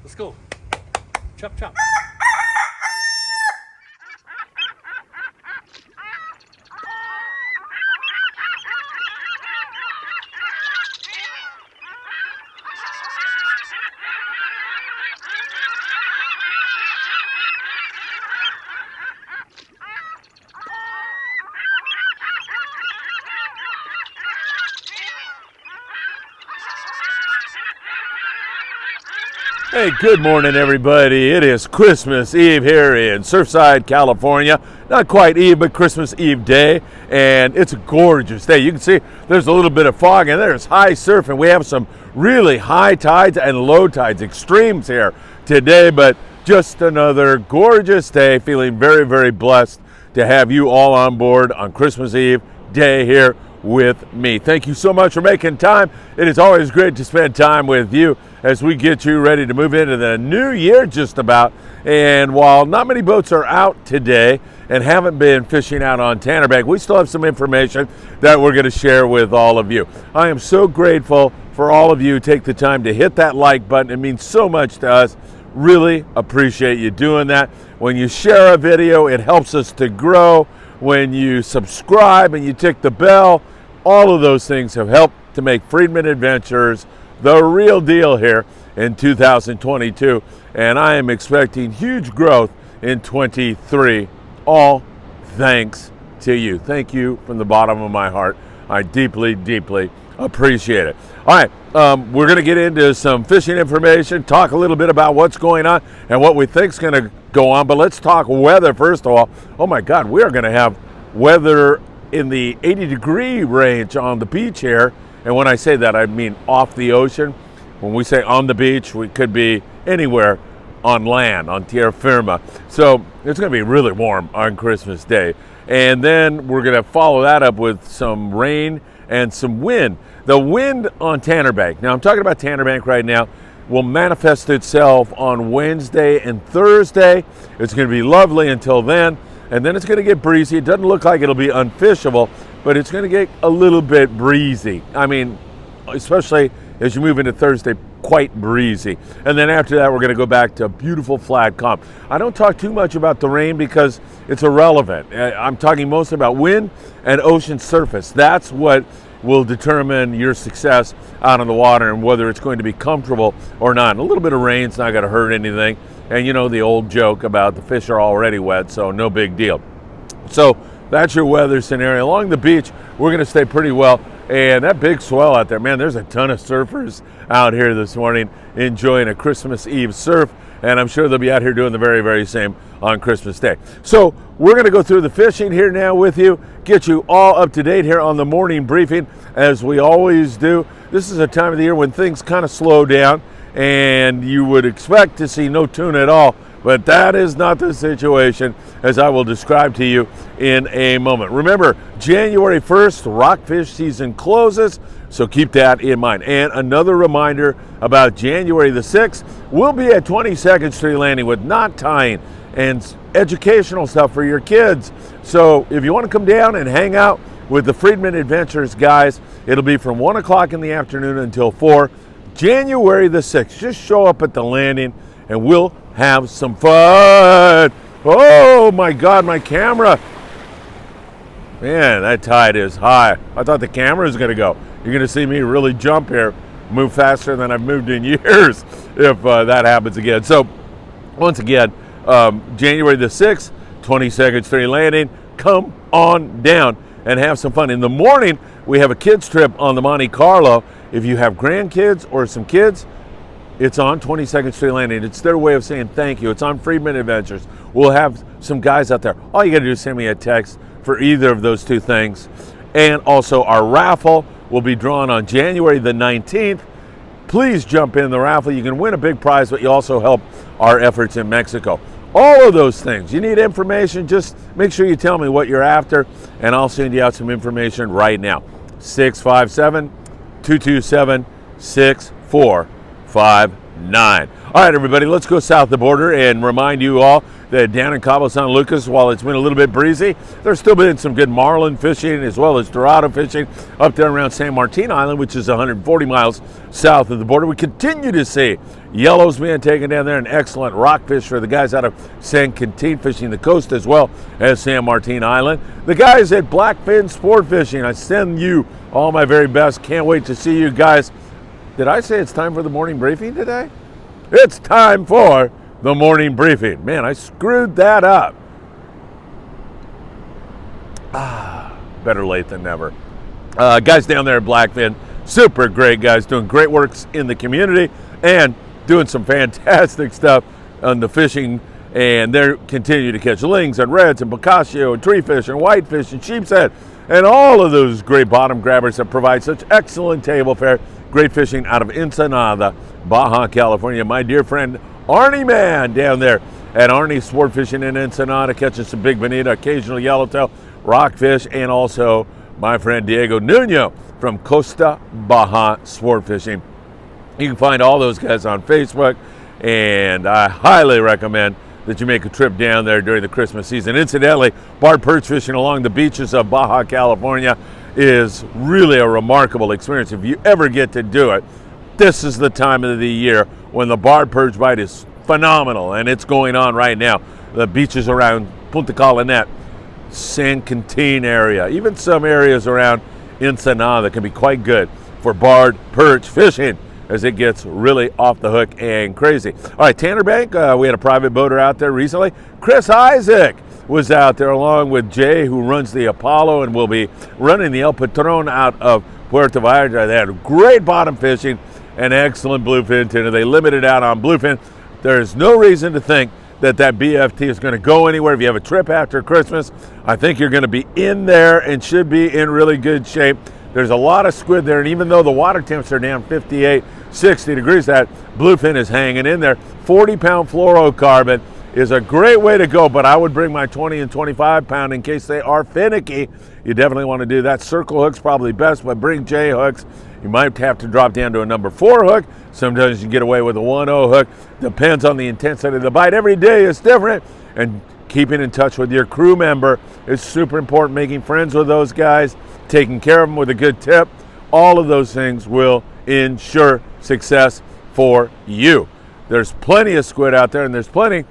Let's go. Chop, chop. Hey, good morning, everybody. It is Christmas Eve here in Surfside, California. Not quite Eve, but Christmas Eve day, and it's a gorgeous day. You can see there's a little bit of fog, and there's high surf, and we have some really high tides and low tides, extremes here today, but just another gorgeous day. Feeling very, very blessed to have you all on board on Christmas Eve day here with me. Thank you so much for making time. It is always great to spend time with you as we get you ready to move into the new year just about. And while not many boats are out today and haven't been fishing out on Tannerbank, we still have some information that we're going to share with all of you. I am so grateful for all of you who take the time to hit that like button. It means so much to us. Really appreciate you doing that. When you share a video, it helps us to grow. When you subscribe and you tick the bell, all of those things have helped to make Friedman Adventures the real deal here in 2022. And I am expecting huge growth in 23. All thanks to you. Thank you from the bottom of my heart. I deeply, deeply appreciate it. All right, we're going to get into some fishing information, talk a little bit about what's going on and what we think is going to go on. But let's talk weather first of all. Oh my God, we are going to have weather in the 80-degree range on the beach here. And when I say that, I mean off the ocean. When we say on the beach, we could be anywhere on land, on terra firma. So it's going to be really warm on Christmas Day. And then we're going to follow that up with some rain and some wind. The wind on Tannerbank, now I'm talking about Tannerbank right now, will manifest itself on Wednesday and Thursday. It's going to be lovely until then. And then it's going to get breezy. It doesn't look like it'll be unfishable, but it's going to get a little bit breezy. I mean, especially as you move into Thursday, quite breezy. And then after that, we're going to go back to beautiful flat calm. I don't talk too much about the rain because it's irrelevant. I'm talking mostly about wind and ocean surface. That's what will determine your success out on the water and whether it's going to be comfortable or not. And a little bit of rain's not going to hurt anything. And you know the old joke about the fish are already wet, so no big deal. So that's your weather scenario. Along the beach, we're going to stay pretty well. And that big swell out there, man, there's a ton of surfers out here this morning enjoying a Christmas Eve surf. And I'm sure they'll be out here doing the very, very same on Christmas Day. So we're going to go through the fishing here now with you, get you all up to date here on the morning briefing, as we always do. This is a time of the year when things kind of slow down, and you would expect to see no tuna at all, but that is not the situation, as I will describe to you in a moment. Remember, January 1st, rockfish season closes, so keep that in mind. And another reminder about January the 6th, we'll be at 22nd Street Landing with knot tying and educational stuff for your kids. So if you want to come down and hang out with the Friedman Adventures guys, it'll be from 1 o'clock in the afternoon until 4. January the 6th, just show up at the landing and we'll have some fun. Oh my God, my camera. Man, that tide is high. I thought the camera was going to go. You're going to see me really jump here, move faster than I've moved in years if that happens again. So once again, January the 6th, 22nd Street Landing, come on down and have some fun. In the morning, we have a kids trip on the Monte Carlo. If you have grandkids or some kids, it's on 22nd Street Landing. It's their way of saying thank you. It's on Friedman Adventures. We'll have some guys out there. All you got to do is send me a text for either of those two things. And also our raffle will be drawn on January the 19th. Please jump in the raffle. You can win a big prize, but you also help our efforts in Mexico. All of those things. You need information, just make sure you tell me what you're after, and I'll send you out some information right now. 657-227-6459. All right, everybody, let's go south of the border and remind you all that down in Cabo San Lucas, while it's been a little bit breezy, there's still been some good marlin fishing as well as dorado fishing up there around San Martin Island, which is 140 miles south of the border. We continue to see yellows being taken down there, and excellent rockfish for the guys out of San Quintin fishing the coast as well as San Martin Island. The guys at Blackfin Sport Fishing, I send you all my very best. Can't wait to see you guys. Did I say it's time for the morning briefing today? It's time for the morning briefing. Man, I screwed that up. Better late than never. Guys down there at Blackfin, super great guys, doing great works in the community and doing some fantastic stuff on the fishing. And they're continuing to catch lings and reds and bocaccio and treefish and whitefish and sheepshead and all of those great bottom grabbers that provide such excellent table fare. Great fishing out of Ensenada, Baja, California. My dear friend Arnie Man down there at Arnie Sport Fishing in Ensenada, catching some big bonita, occasional yellowtail, rockfish, and also my friend Diego Nuno from Costa Baja Sport Fishing. You can find all those guys on Facebook, and I highly recommend that you make a trip down there during the Christmas season. Incidentally, barred perch fishing along the beaches of Baja, California is really a remarkable experience. If you ever get to do it, this is the time of the year when the barred perch bite is phenomenal, and it's going on right now. The beaches around Punta Colonet, San Quintin area, even some areas around Ensenada can be quite good for barred perch fishing as it gets really off the hook and crazy. All right, Tanner Bank, we had a private boater out there recently. Chris Isaac was out there along with Jay, who runs the Apollo and will be running the El Patron out of Puerto Vallarta. They had great bottom fishing and excellent bluefin tuna. They limited out on bluefin. There's no reason to think that BFT is going to go anywhere. If you have a trip after Christmas, I think you're going to be in there and should be in really good shape. There's a lot of squid there, and even though the water temps are down 58, 60 degrees, that bluefin is hanging in there. 40-pound fluorocarbon is a great way to go, but I would bring my 20 and 25 pound in case they are finicky. You definitely want to do that. Circle hook's probably best, but bring J hooks. You might have to drop down to a number 4 hook. Sometimes you get away with a 1-0 hook. Depends on the intensity of the bite. Every day is different, and keeping in touch with your crew member is super important. Making friends with those guys, taking care of them with a good tip, all of those things will ensure success for you. There's plenty of squid out there, and there's plenty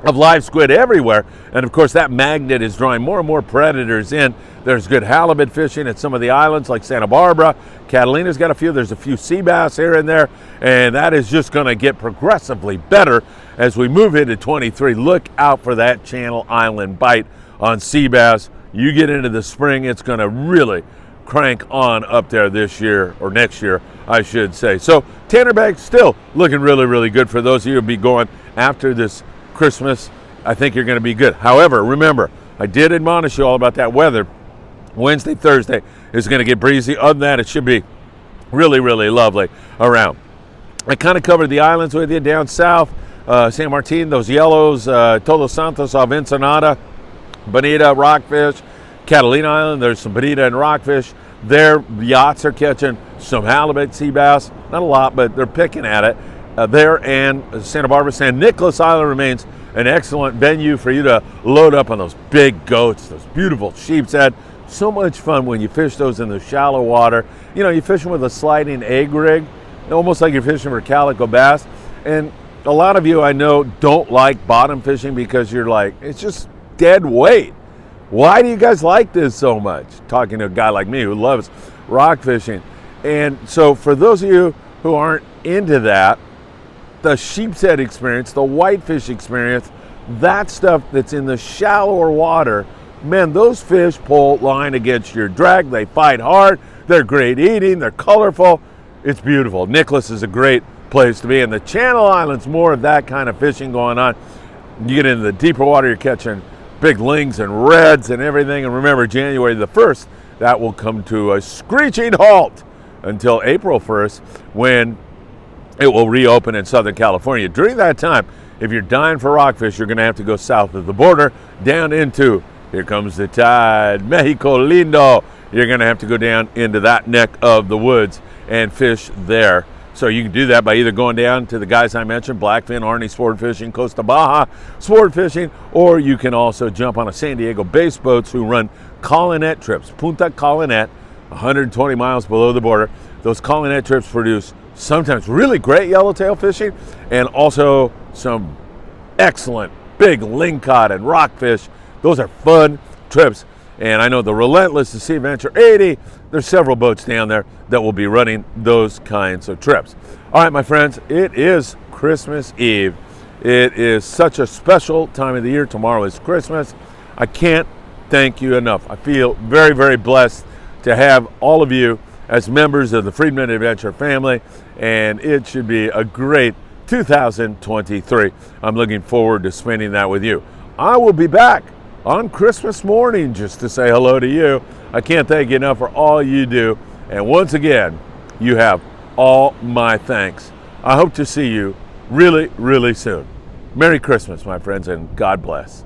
of live squid everywhere, and of course that magnet is drawing more and more predators in. There's good halibut fishing at some of the islands like Santa Barbara. Catalina's got a few. There's a few sea bass here and there, and that is just going to get progressively better as we move into 23. Look out for that Channel Island bite on sea bass. You get into the spring, it's going to really crank on up there this year, or next year I should say. So Tanner Bank still looking really, really good for those of you who will be going after this Christmas. I think you're going to be good. However, remember, I did admonish you all about that weather. Wednesday, Thursday is going to get breezy. Other than that, it should be really, really lovely around. I kind of covered the islands with you down south. San Martin, those yellows, Todos Santos off Ensenada, bonita, rockfish. Catalina Island, there's some bonita and rockfish. Their yachts are catching some halibut, sea bass. Not a lot, but they're picking at it. There, and Santa Barbara, San Nicolas Island remains an excellent venue for you to load up on those big goats, those beautiful sheep's head. So much fun when you fish those in the shallow water. You know, you're fishing with a sliding egg rig, almost like you're fishing for calico bass. And a lot of you I know don't like bottom fishing because you're like, it's just dead weight. Why do you guys like this so much? Talking to a guy like me who loves rock fishing. And so for those of you who aren't into that, the sheep's head experience, the whitefish experience, that stuff that's in the shallower water, man, those fish pull line against your drag. They fight hard. They're great eating. They're colorful. It's beautiful. Nicholas is a great place to be. And the Channel Islands, more of that kind of fishing going on. You get into the deeper water, you're catching big lings and reds and everything. And remember, January the 1st, that will come to a screeching halt until April 1st when it will reopen in Southern California. During that time, if you're dying for rockfish, you're going to have to go south of the border down into, here comes the tide, Mexico Lindo. You're going to have to go down into that neck of the woods and fish there So you can do that by either going down to the guys I mentioned, Blackfin, Arnie Sport Fishing, Costa Baja Sport Fishing, or you can also jump on a San Diego based boats who run Colinet trips. Punta Colinet, 120 miles below the border. Those Colinet trips produce sometimes really great yellowtail fishing and also some excellent big lingcod and rockfish. Those are fun trips. And I know the Relentless, the Sea Adventure 80, there's several boats down there that will be running those kinds of trips. All right, my friends, it is Christmas Eve. It is such a special time of the year. Tomorrow is Christmas. I can't thank you enough. I feel very, very blessed to have all of you as members of the Friedman Adventure family, and it should be a great 2023. I'm looking forward to spending that with you. I will be back on Christmas morning just to say hello to you. I can't thank you enough for all you do. And once again, you have all my thanks. I hope to see you really, really soon. Merry Christmas, my friends, and God bless.